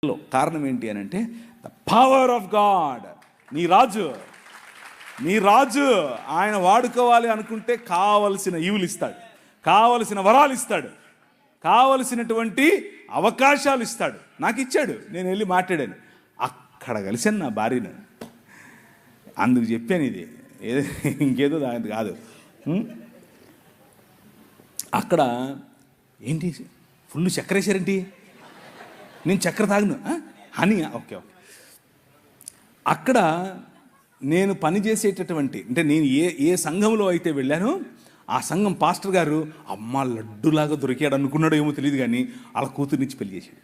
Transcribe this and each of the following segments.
కారణం ఏంటి అని అంటే ద పవర్ ఆఫ్ గాడ్. నీ రాజు ఆయన వాడుకోవాలి అనుకుంటే కావలసిన ఈవులు ఇస్తాడు, కావలసిన వరాలు ఇస్తాడు, కావలసినటువంటి అవకాశాలు ఇస్తాడు. నాకు ఇచ్చాడు, నేను వెళ్ళి మాట్లాడాను. అక్కడ కలిసాను నా భార్యను. అందుకు చెప్పాను, ఇది ఇంకేదో దాని కాదు. అక్కడ ఏంటి ఫుల్ చక్కెర వేసారేంటి? నేను చక్కెర తాగను అని. Okay okay. అక్కడ నేను పనిచేసేటటువంటి అంటే నేను ఏ సంఘంలో అయితే వెళ్ళానో ఆ సంఘం పాస్టర్ గారు అమ్మ లడ్డులాగా దొరికాడు అనుకున్నాడో ఏమో తెలియదు, కానీ వాళ్ళ కూతురునిచ్చి పెళ్లి చేశాడు.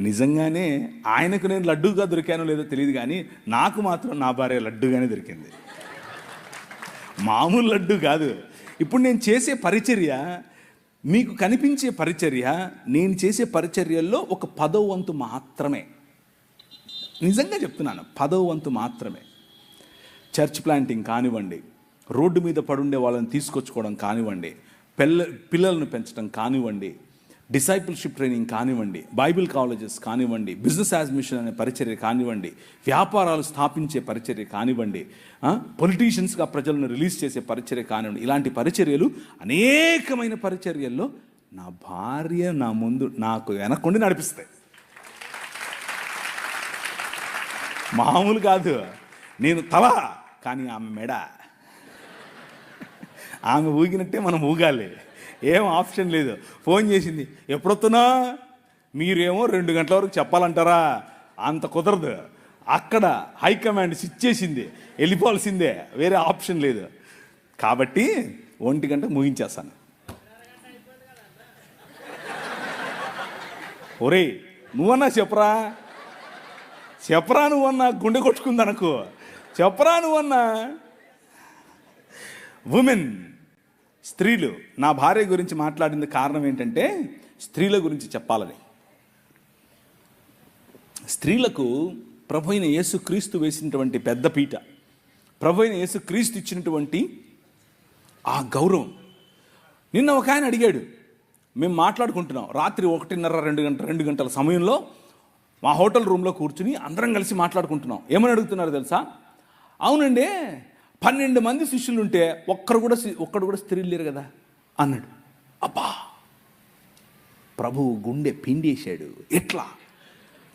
నిజంగానే ఆయనకు నేను లడ్డుగా దొరికానో లేదో తెలియదు, కానీ నాకు మాత్రం నా భార్య లడ్డుగానే దొరికింది. మామూలు లడ్డు కాదు. ఇప్పుడు నేను చేసే పరిచర్య, మీకు కనిపించే పరిచర్య, నేను చేసే పరిచర్యల్లో ఒక 10వ వంతు మాత్రమే. నిజంగా చెప్తున్నాను, 10వ వంతు మాత్రమే. చర్చ్ ప్లాంటింగ్ కానివ్వండి, రోడ్డు మీద పడుండే వాళ్ళని తీసుకొచ్చుకోవడం కానివ్వండి, పిల్లలను పెంచడం కానివ్వండి, డిసైపుల్షిప్ ట్రైనింగ్ కానివ్వండి, బైబిల్ కాలేజెస్ కానివ్వండి, బిజినెస్ యాజ్ మిషన్ అనే పరిచర్య కానివ్వండి, వ్యాపారాలు స్థాపించే పరిచర్య కానివ్వండి, పొలిటీషియన్స్గా ప్రజలను రిలీజ్ చేసే పరిచర్య కానివ్వండి, ఇలాంటి పరిచర్యలు అనేకమైన పరిచర్యల్లో నా భార్య నా ముందు నాకు వెనక్కుండి నడిపిస్తాయి. మామూలు కాదు. నేను తల, కానీ ఆమె మెడ. ఆమె ఊగినట్టే మనం ఊగాలి, ఏం ఆప్షన్ లేదు. ఫోన్ చేసింది, ఎప్పుడొస్తున్నా? మీరేమో 2 గంటల వరకు చెప్పాలంటారా? అంత కుదరదు. అక్కడ హైకమాండ్ స్విచ్ చేసింది, వెళ్ళిపోవాల్సిందే, వేరే ఆప్షన్ లేదు. కాబట్టి 1 గంటకు ముగించేస్తాను. ఒరే నువ్వన్నా చెప్పరా నువ్వన్నా, గుండె కొట్టుకుందనకు చెప్పరా నువ్వన్నా. ఉమెన్, స్త్రీలు. నా భార్య గురించి మాట్లాడింది కారణం ఏంటంటే స్త్రీల గురించి చెప్పాలని. స్త్రీలకు ప్రభు అయిన యేసుక్రీస్తు వేసినటువంటి పెద్ద పీట, ప్రభు అయిన యేసుక్రీస్తు ఇచ్చినటువంటి ఆ గౌరవం. నిన్న ఒక ఆయన అడిగాడు, మేము మాట్లాడుకుంటున్నాం రాత్రి 1:30 2 గంటల సమయంలో మా హోటల్ రూమ్లో కూర్చుని అందరం కలిసి మాట్లాడుకుంటున్నాం. ఏమని అడుగుతున్నారు తెలుసా? అవునండి, 12 మంది శిష్యులు ఉంటే ఒక్కడు కూడా స్త్రీలు లేరు కదా అన్నాడు. అబ్బా, ప్రభువు గుండె పిండేశాడు. ఎట్లా?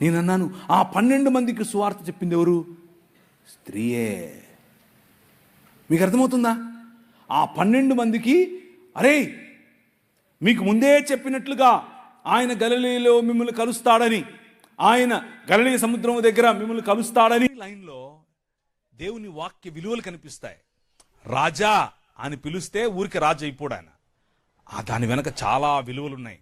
నేను అన్నాను, ఆ 12 మందికి సువార్త చెప్పింది ఎవరు? స్త్రీయే. మీకు అర్థమవుతుందా? ఆ 12 మందికి, అరే మీకు ముందే చెప్పినట్లుగా ఆయన గలిలయలో మిమ్మల్ని కలుస్తాడని, ఆయన గలిలయ సముద్రం దగ్గర మిమ్మల్ని కలుస్తాడని లైన్లో దేవుని వాక్య విలువలు కనిపిస్తాయి. రాజా అని పిలిస్తే ఊరికి రాజు అయిపోడు ఆయన. దాని వెనక చాలా విలువలు ఉన్నాయి.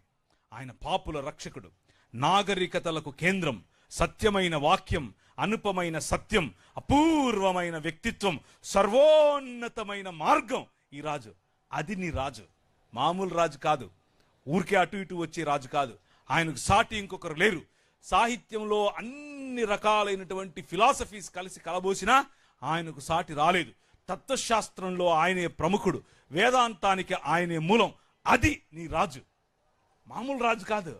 ఆయన పాపుల రక్షకుడు, నాగరికతలకు కేంద్రం, సత్యమైన వాక్యం, అనుపమైన సత్యం, అపూర్వమైన వ్యక్తిత్వం, సర్వోన్నతమైన మార్గం ఈ రాజు. అది నీ రాజు. మామూలు రాజు కాదు, ఊరికే అటు ఇటు వచ్చే రాజు కాదు. ఆయనకు సాటి ఇంకొకరు లేరు. సాహిత్యంలో అన్ని రకాలైనటువంటి ఫిలాసఫీస్ కలిసి కలబోసినా ఆయనకు సాటి రాలేదు. తత్వశాస్త్రంలో ఆయనే ప్రముఖుడు, వేదాంతానికి ఆయనే మూలం. అది నీ రాజు. మామూలు రాజు కాదు.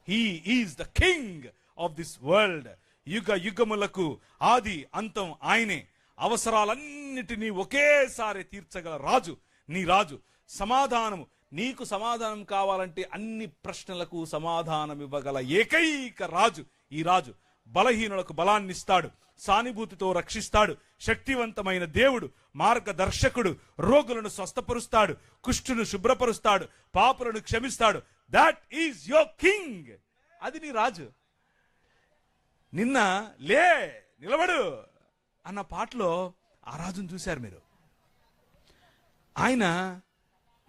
He is the king of this world. యుగ యుగములకు ఆది అంతం ఆయనే. అవసరాలన్నిటినీ ఒకేసారి తీర్చగల రాజు నీ రాజు. సమాధానము, నీకు సమాధానం కావాలంటే అన్ని ప్రశ్నలకు సమాధానం ఇవ్వగల ఏకైక రాజు ఈ రాజు. బలహీనులకు బలాన్ని ఇస్తాడు, సానుభూతితో రక్షిస్తాడు, శక్తివంతమైన దేవుడు, మార్గదర్శకుడు, రోగులను స్వస్థపరుస్తాడు, కుష్ఠును శుభ్రపరుస్తాడు, పాపులను క్షమిస్తాడు. That is your king. అది నీ రాజు. నిన్న లే నిలబడు అన్న పాటలో ఆ రాజును చూశారు మీరు. ఆయన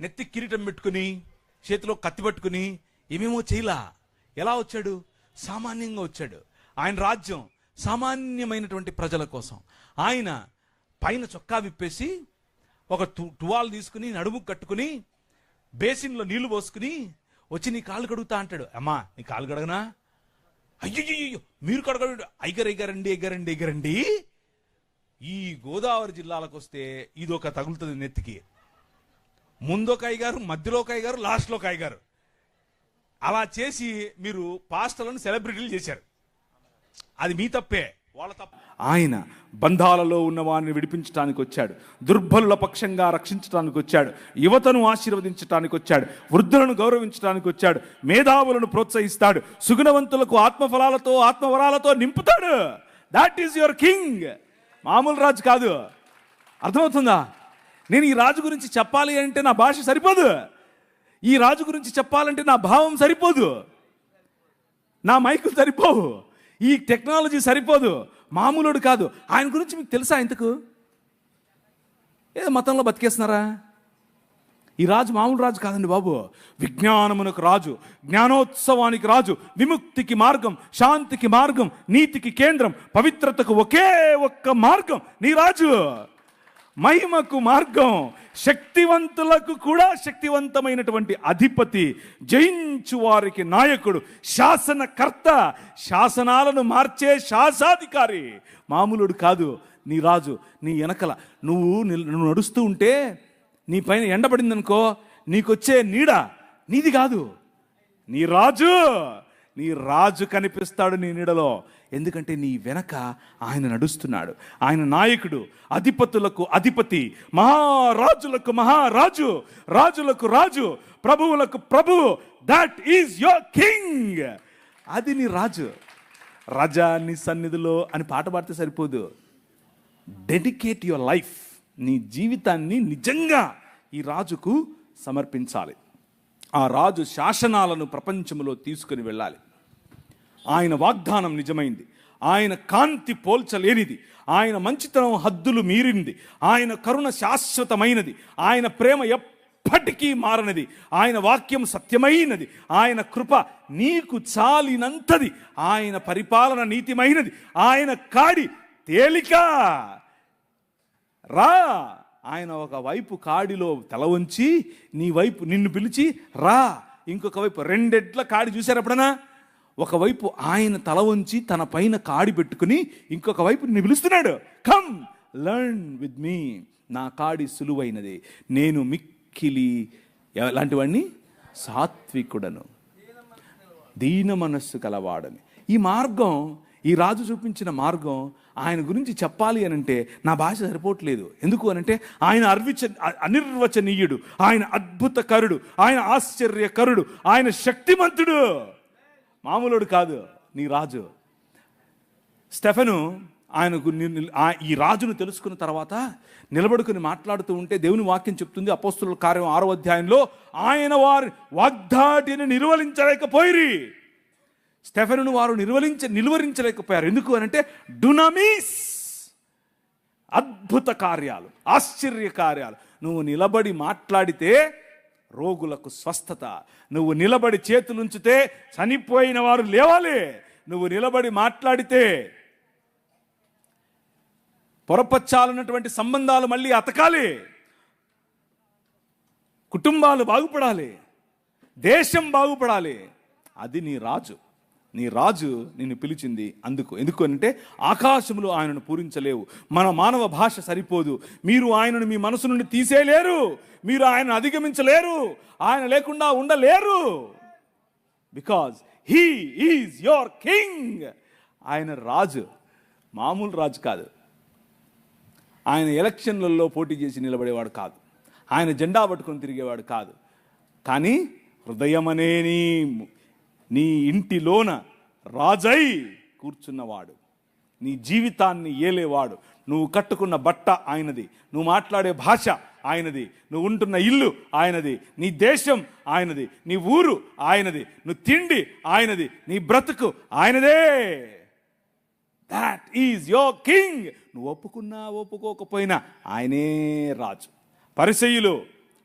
నెత్తి కిరీటం పెట్టుకుని, చేతిలో కత్తి పట్టుకుని ఏమేమో చేయలా. ఎలా వచ్చాడు? సామాన్యంగా వచ్చాడు. ఆయన రాజ్యం సామాన్యమైనటువంటి ప్రజల కోసం. ఆయన పైన చొక్కా విప్పేసి ఒక టువాల్ తీసుకుని నడుము కట్టుకుని బేసిన్లో నీళ్లు పోసుకుని వచ్చి నీ కాళ్ళు కడుగుతా అంటాడు. అమ్మా నీ కాళ్ళు కడగనా? అయ్యో మీరు కడగడు. ఎగరండి. ఈ గోదావరి జిల్లాలకు వస్తే ఇదొక తగులుతుంది నెత్తికి. ముందొక అయ్యగారు, మధ్యలో ఒక అయ్యగారు, లాస్ట్లో ఒక అయ్యగారు. అలా చేసి మీరు పాస్టర్లను సెలబ్రిటీలు చేశారు. అది మీ తప్పే, వాళ్ళ తప్ప. ఆయన బంధాలలో ఉన్న వారిని విడిపించడానికి వచ్చాడు, దుర్బలుల పక్షంగా రక్షించడానికి వచ్చాడు, యువతను ఆశీర్వదించడానికి వచ్చాడు, వృద్ధులను గౌరవించడానికి వచ్చాడు, మేధావులను ప్రోత్సహిస్తాడు, సుగుణవంతులకు ఆత్మఫలాలతో ఆత్మవరాలతో నింపుతాడు. That is your king. మామూలు రాజు కాదు. అర్థమవుతుందా? నేను ఈ రాజు గురించి చెప్పాలి అంటే నా భాష సరిపోదు, ఈ రాజు గురించి చెప్పాలంటే నా భావం సరిపోదు, నా మైకులు సరిపోవు, ఈ టెక్నాలజీ సరిపోదు. మామూలుడు కాదు. ఆయన గురించి మీకు తెలుసా? ఇంతకు ఏదో మతంలో బతికేస్తున్నారా? ఈ రాజు మామూలు రాజు కాదండి బాబు. విజ్ఞానమునకు రాజు, జ్ఞానోత్సవానికి రాజు, విముక్తికి మార్గం, శాంతికి మార్గం, నీతికి కేంద్రం, పవిత్రతకు ఒకే ఒక్క మార్గం నీ రాజు. మహిమకు మార్గం, శక్తివంతులకు కూడా శక్తివంతమైనటువంటి అధిపతి, జయించు వారికి నాయకుడు, శాసనకర్త, శాసనాలను మార్చే శాసాధికారి. మామూలుడు కాదు నీ రాజు. నీ వెనకల నువ్వు నడుస్తూ ఉంటే నీ పైన ఎండబడిందనుకో, నీకొచ్చే నీడ నీది కాదు, నీ రాజు. నీ రాజు కనిపిస్తాడు నీ నీడలో. ఎందుకంటే నీ వెనక ఆయన నడుస్తున్నాడు. ఆయన నాయకుడు, అధిపతులకు అధిపతి, మహారాజులకు మహారాజు, రాజులకు రాజు, ప్రభువులకు ప్రభువు. That is your king. అది నీ రాజు. రాజా నీ సన్నిధిలో అని పాట పాడితే సరిపోదు. Dedicate your life. నీ జీవితాన్ని నిజంగా ఈ రాజుకు సమర్పించాలి. ఆ రాజు శాసనాలను ప్రపంచంలో తీసుకుని వెళ్ళాలి. ఆయన వాగ్దానం నిజమైంది, ఆయన కాంతి పోల్చలేనిది, ఆయన మంచితనం హద్దులు మీరింది, ఆయన కరుణ శాశ్వతమైనది, ఆయన ప్రేమ ఎప్పటికీ మారనిది, ఆయన వాక్యం సత్యమైనది, ఆయన కృప నీకు చాలినంతది, ఆయన పరిపాలన నీతిమైనది, ఆయన కాడి తేలిక. రా. ఆయన ఒక వైపు కాడిలో తల వంచి నీ వైపు నిన్ను పిలిచి రా. ఇంకొక వైపు రెండెడ్ల కాడి చూశారు ఎప్పుడన్నా? ఒకవైపు ఆయన తల వంచి తన పైన కాడి పెట్టుకుని ఇంకొక వైపు నిన్ను పిలుస్తున్నాడు. Come learn with me. నా కాడి సులువైనది, నేను మిక్కిలి ఎలాంటివాడిని? సాత్వికుడను, దీన మనస్సు కలవాడని. ఈ మార్గం, ఈ రాజు చూపించిన మార్గం, ఆయన గురించి చెప్పాలి అని అంటే నా భాష సరిపోవట్లేదు. ఎందుకు అనంటే ఆయన అనిర్వచనీయుడు, ఆయన అద్భుతకరుడు, ఆయన ఆశ్చర్యకరుడు, ఆయన శక్తిమంతుడు. మామూలుడు కాదు నీ రాజు. స్టెఫెను ఆయనకు ఈ రాజును తెలుసుకున్న తర్వాత నిలబడుకుని మాట్లాడుతూ ఉంటే దేవుని వాక్యం చెప్తుంది, అపోస్తుల కార్యం 6వ అధ్యాయంలో, ఆయన వారి వాగ్దాటిని నిర్వహించలేకపోయిరి. స్టెఫెనును వారు నిలువరించలేకపోయారు. ఎందుకు అనంటే డునామిస్, అద్భుత కార్యాలు, ఆశ్చర్య కార్యాలు. నువ్వు నిలబడి మాట్లాడితే రోగులకు స్వస్థత, నువ్వు నిలబడి చేతులుంచితే చనిపోయిన వారు లేవాలి, నువ్వు నిలబడి మాట్లాడితే పొరపచ్చాలన్నటువంటి సంబంధాలు మళ్ళీ అతకాలి, కుటుంబాలు బాగుపడాలి, దేశం బాగుపడాలి. అది నీ రాజు. నీ రాజు నిన్ను పిలిచింది అందుకు. ఎందుకు అంటే ఆకాశంలో ఆయనను పూరించలేవు, మన మానవ భాష సరిపోదు, మీరు ఆయనను మీ మనసు నుండి తీసేయలేరు, మీరు ఆయనను అధిగమించలేరు, ఆయన లేకుండా ఉండలేరు. Because he is your king. ఆయన రాజు, మామూలు రాజు కాదు. ఆయన ఎలక్షన్లలో పోటీ చేసి నిలబడేవాడు కాదు, ఆయన జెండా పట్టుకొని తిరిగేవాడు కాదు. కానీ హృదయమనే నీ ఇంటిలోన రాజై కూర్చున్నవాడు, నీ జీవితాన్ని ఏలేవాడు. నువ్వు కట్టుకున్న బట్ట ఆయనది, నువ్వు మాట్లాడే భాష ఆయనది, నువ్వు ఉంటున్న ఇల్లు ఆయనది, నీ దేశం ఆయనది, నీ ఊరు ఆయనది, నువ్వు తిండి ఆయనది, నీ బ్రతుకు ఆయనదే. That is your king. నువ్వు ఒప్పుకున్నా ఒప్పుకోకపోయినా ఆయనే రాజు. పరిసయ్యులు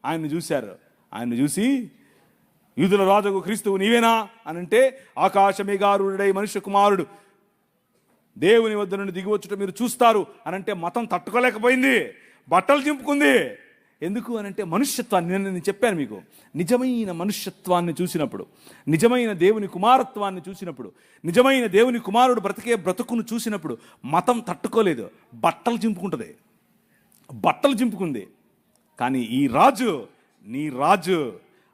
ఆయన్ని చూశారు. ఆయన్ని చూసి, యూదుల రాజుకు క్రీస్తువు నీవేనా అని అంటే, ఆకాశమేఘారూఢుడై మనుష్య కుమారుడు దేవుని వద్ద నుండి దిగివచ్చుట మీరు చూస్తారు అనంటే మతం తట్టుకోలేకపోయింది, బట్టలు చింపుకుంది. ఎందుకు అనంటే మనుష్యత్వాన్ని, నేను చెప్పాను మీకు, నిజమైన మనుష్యత్వాన్ని చూసినప్పుడు, నిజమైన దేవుని కుమారత్వాన్ని చూసినప్పుడు, నిజమైన దేవుని కుమారుడు బ్రతికే బ్రతుకును చూసినప్పుడు మతం తట్టుకోలేదు, బట్టలు చింపుకుంటుంది, బట్టలు చింపుకుంది. కానీ ఈ రాజు, నీ రాజు,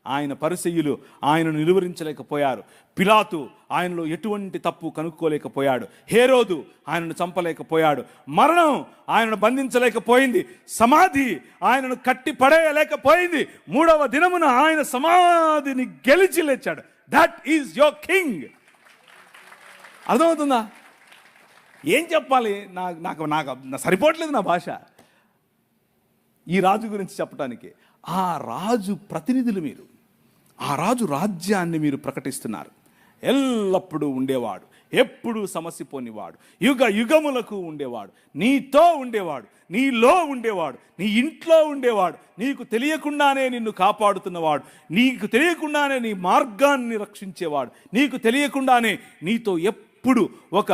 ఆయన పరిసయ్యులు ఆయనను నిలువరించలేకపోయారు. పిలాతు ఆయనలో ఎటువంటి తప్పు కనుక్కోలేకపోయాడు. హేరోదు ఆయనను చంపలేకపోయాడు. మరణం ఆయనను బంధించలేకపోయింది. సమాధి ఆయనను కట్టి పడేయలేకపోయింది. 3వ దినమున ఆయన సమాధిని గెలిచి లేచాడు. That is your king. అర్థమవుతుందా? ఏం చెప్పాలి? నాకు సరిపోవట్లేదు నా భాష ఈ రాజు గురించి చెప్పడానికి. ఆ రాజు ప్రతినిధులు మీరు. ఆ రాజు రాజ్యాన్ని మీరు ప్రకటిస్తున్నారు. ఎల్లప్పుడూ ఉండేవాడు, ఎప్పుడూ సమస్య పోనివాడు, యుగ యుగములకు ఉండేవాడు, నీతో ఉండేవాడు, నీలో ఉండేవాడు, నీ ఇంట్లో ఉండేవాడు, నీకు తెలియకుండానే నిన్ను కాపాడుతున్నవాడు, నీకు తెలియకుండానే నీ మార్గాన్ని రక్షించేవాడు, నీకు తెలియకుండానే నీతో ఎప్పుడు ఒక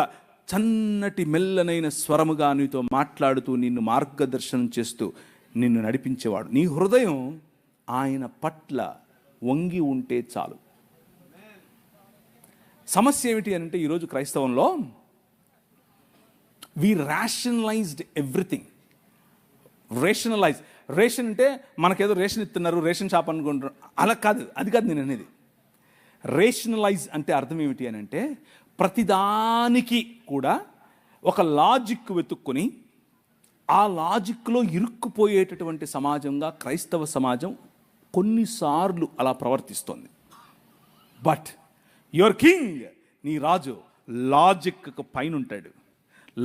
చన్నటి మెల్లనైన స్వరముగా నీతో మాట్లాడుతూ నిన్ను మార్గదర్శనం చేస్తూ నిన్ను నడిపించేవాడు. నీ హృదయం ఆయన పట్ల వంగి ఉంటే చాలు. సమస్య ఏమిటి అంటే ఈరోజు క్రైస్తవంలో వి రేషనలైజ్డ్ ఎవ్రీథింగ్. రేషన్ అంటే మనకేదో రేషన్ ఇస్తున్నారు, రేషన్ షాప్ అనుకుంటున్నారు. అలా కాదు, అది కాదు నేను అనేది. రేషనలైజ్ అంటే అర్థం ఏమిటి అని అంటే ప్రతిదానికి కూడా ఒక లాజిక్ వెతుక్కొని ఆ లాజిక్లో ఇరుక్కుపోయేటటువంటి సమాజంగా క్రైస్తవ సమాజం కొన్నిసార్లు అలా ప్రవర్తిస్తోంది. బట్ యువర్ కింగ్, నీ రాజు లాజిక్కు పైన ఉంటాడు.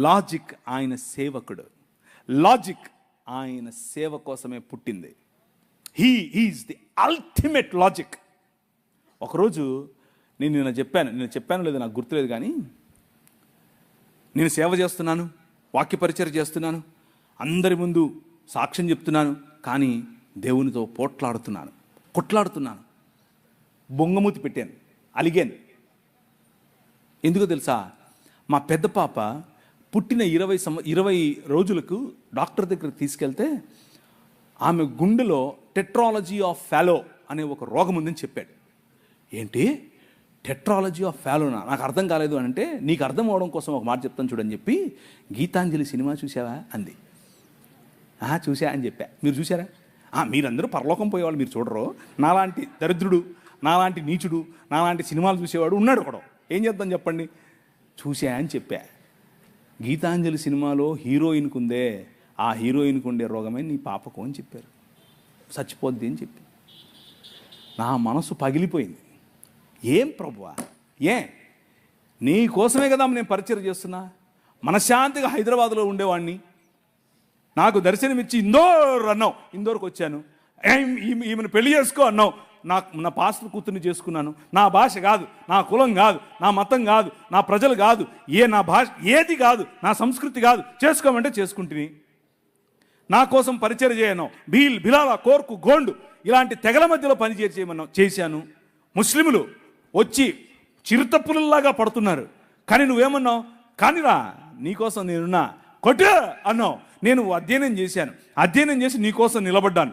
లాజిక్ ఆయన సేవకుడు. లాజిక్ ఆయన సేవ కోసమే పుట్టింది. He is the ultimate logic. ఒకరోజు నేను చెప్పాను లేదో నాకు గుర్తులేదు, కానీ నేను సేవ చేస్తున్నాను, వాక్య పరిచయం చేస్తున్నాను, అందరి ముందు సాక్ష్యం చెప్తున్నాను, కానీ దేవునితో కొట్లాడుతున్నాను, బొంగమూతి పెట్టాను, అలిగాను. ఎందుకో తెలుసా? మా పెద్ద పాప పుట్టిన 20 రోజులకు డాక్టర్ దగ్గరికి తీసుకెళ్తే ఆమె గుండెలో టెట్రాలజీ ఆఫ్ ఫాలో అనే ఒక రోగం ఉందని చెప్పాడు. ఏంటి టెట్రాలజీ ఆఫ్ ఫాలోనా? నాకు అర్థం కాలేదు అని అంటే, నీకు అర్థం అవడం కోసం ఒక మాట చెప్తాను చూడని చెప్పి, గీతాంజలి సినిమా చూసావా అంది. చూసా అని చెప్పా. మీరు చూసారా? మీరందరూ పరలోకం పోయేవాళ్ళు, మీరు చూడరు. నాలాంటి దరిద్రుడు, నాలాంటి నీచుడు, నాలాంటి సినిమాలు చూసేవాడు ఉన్నాడు ఒకడు. ఏం చేద్దాం చెప్పండి? చూసా అని చెప్పా. గీతాంజలి సినిమాలో హీరోయిన్కు ఉందే, ఆ హీరోయిన్కు ఉండే రోగమే నీ పాపకు అని చెప్పారు. చచ్చిపోద్ది అని చెప్పి నా మనసు పగిలిపోయింది. ఏం ప్రభువా, నీ కోసమే కదా నేను పరిచయం చేస్తున్నా. మనశ్శాంతిగా హైదరాబాద్లో ఉండేవాడిని, నాకు దర్శనమిచ్చి ఇందోర్ అన్నావు, ఇందోర్కి వచ్చాను. ఈమెను పెళ్లి చేసుకో అన్నావు, నా పాస్టర్ కూతుర్ని చేసుకున్నాను. నా భాష కాదు, నా కులం కాదు, నా మతం కాదు, నా ప్రజలు కాదు, నా భాష ఏది కాదు, నా సంస్కృతి కాదు, చేసుకోమంటే చేసుకుంటుని. నా కోసం పరిచయం చేయను. బిలాల, కోర్కు, గోండు ఇలాంటి తెగల మధ్యలో పని చేయమన్నావు, చేశాను. ముస్లింలు వచ్చి చిరుతపులలాగా పడుతున్నారు, కానీ నువ్వేమన్నావు? కానిరా, నీకోసం నేనున్నా, కొట్టు అన్నావు. నేను అధ్యయనం చేశాను, అధ్యయనం చేసి నీకోసం నిలబడ్డాను.